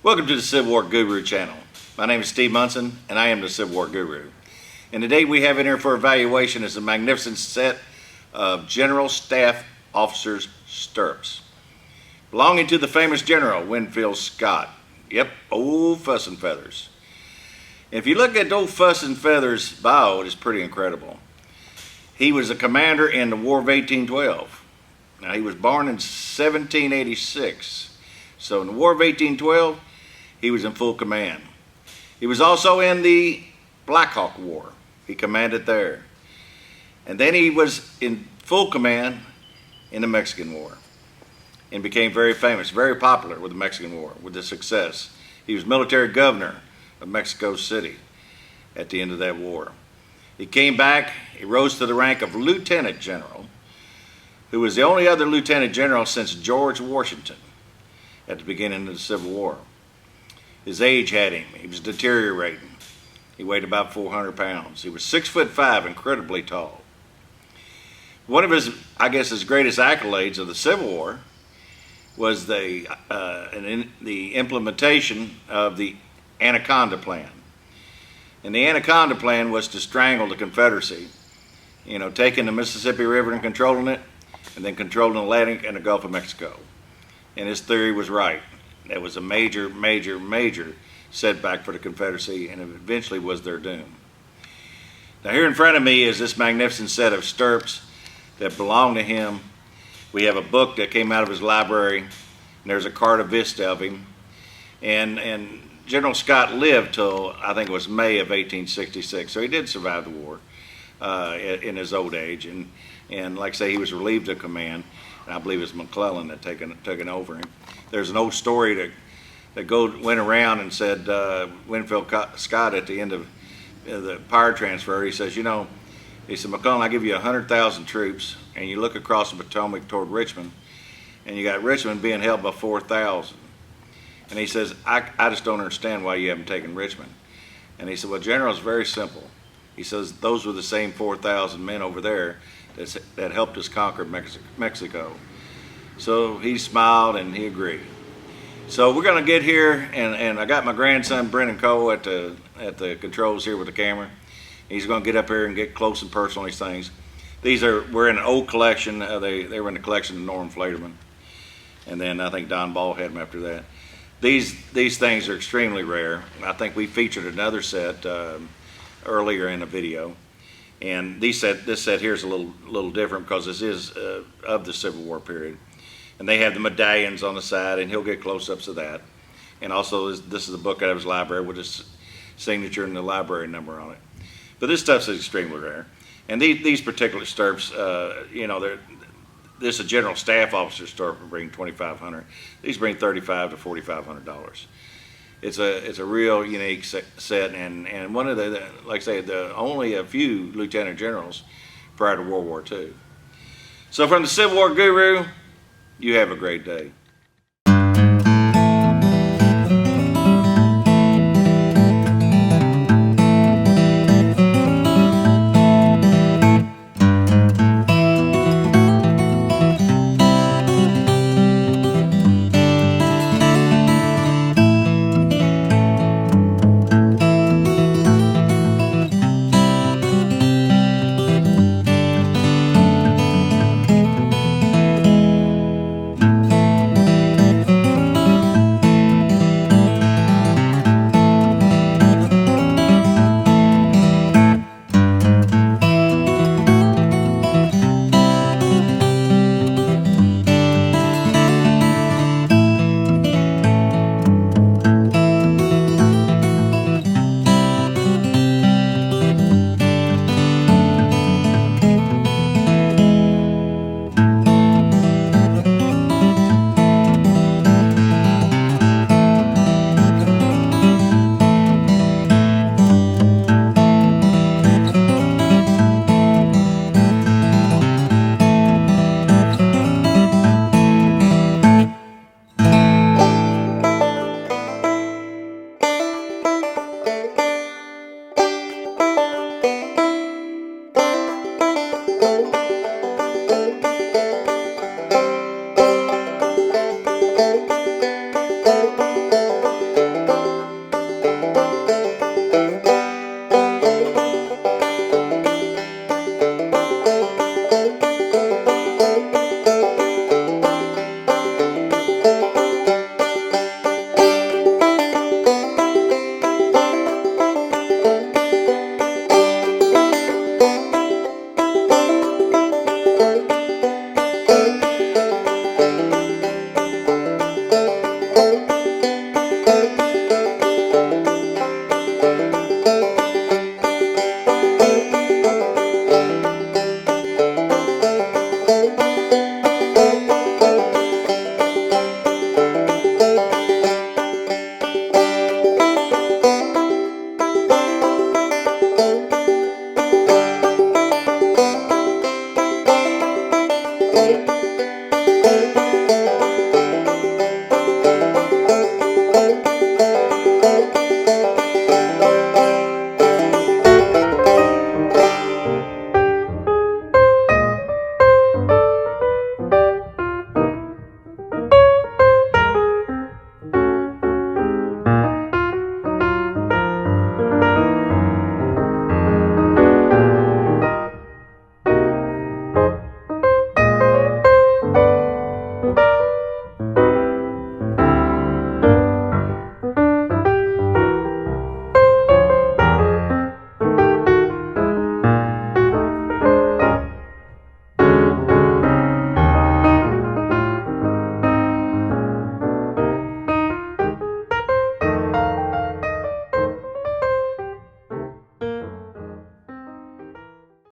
Welcome to the Civil War Guru channel. My name is stevemnsn and I am the Civil War Guru. And today we have in here for evaluation is a magnificent set of General Staff Officers' Stirrups, belonging to the famous General Winfield Scott. Yep, old Fuss and Feathers. If you look at old Fuss and Feathers' bio, it is pretty incredible. He was a commander in the War of 1812. Now, he was born in 1786. So in the War of 1812, he was in full command. He was also in the Black Hawk War. He commanded there. And then he was in full command in the Mexican War and became very famous, very popular with the Mexican War, with the success. He was military governor of Mexico City at the end of that war. He came back, he rose to the rank of lieutenant general, who was the only other lieutenant general since George Washington at the beginning of the Civil War. His age had him. He was deteriorating. He weighed about 400 pounds. He was 6'5", incredibly tall. One of his, I guess, his greatest accolades of the Civil War was the implementation of the Anaconda Plan. And the Anaconda Plan was to strangle the Confederacy, taking the Mississippi River and controlling it, and then controlling the Atlantic and the Gulf of Mexico. And his theory was right. That was a major, major, major setback for the Confederacy, and it eventually was their doom. Now here in front of me is this magnificent set of stirrups that belong to him. We have a book that came out of his library, and there's a carta vista of him. And General Scott lived till, I think it was May of 1866, so he did survive the war in his old age. And like I say, he was relieved of command. And I believe it was McClellan that taken over him. There's an old story that went around and said Winfield Scott at the end of the power transfer, he says, he said, McClellan, I give you 100,000 troops, and you look across the Potomac toward Richmond, and you got Richmond being held by 4,000. And he says, I just don't understand why you haven't taken Richmond. And he said, well, General, it's very simple. He says, those were the same 4,000 men over there that helped us conquer Mexico. So he smiled and he agreed. So we're going to get here, and I got my grandson Brendan Cole at the controls here with the camera. He's going to get up here and get close and personal on these things. We're in an old collection. They were in the collection of Norm Flaterman, and then I think Don Ball had them after that. These things are extremely rare. I think we featured another set earlier in the video. And this set here is a little different because this is of the Civil War period. And they have the medallions on the side, and he'll get close-ups of that. And also, this is a book out of his library with his signature and the library number on it. But this stuff's extremely rare. And these particular stirrups, this is a General Staff Officer stirrup will bring $2,500. These bring $3,500 to $4,500. It's a real unique set, and one of the, like I say, only a few lieutenant generals prior to World War II. So from the Civil War Guru, you have a great day.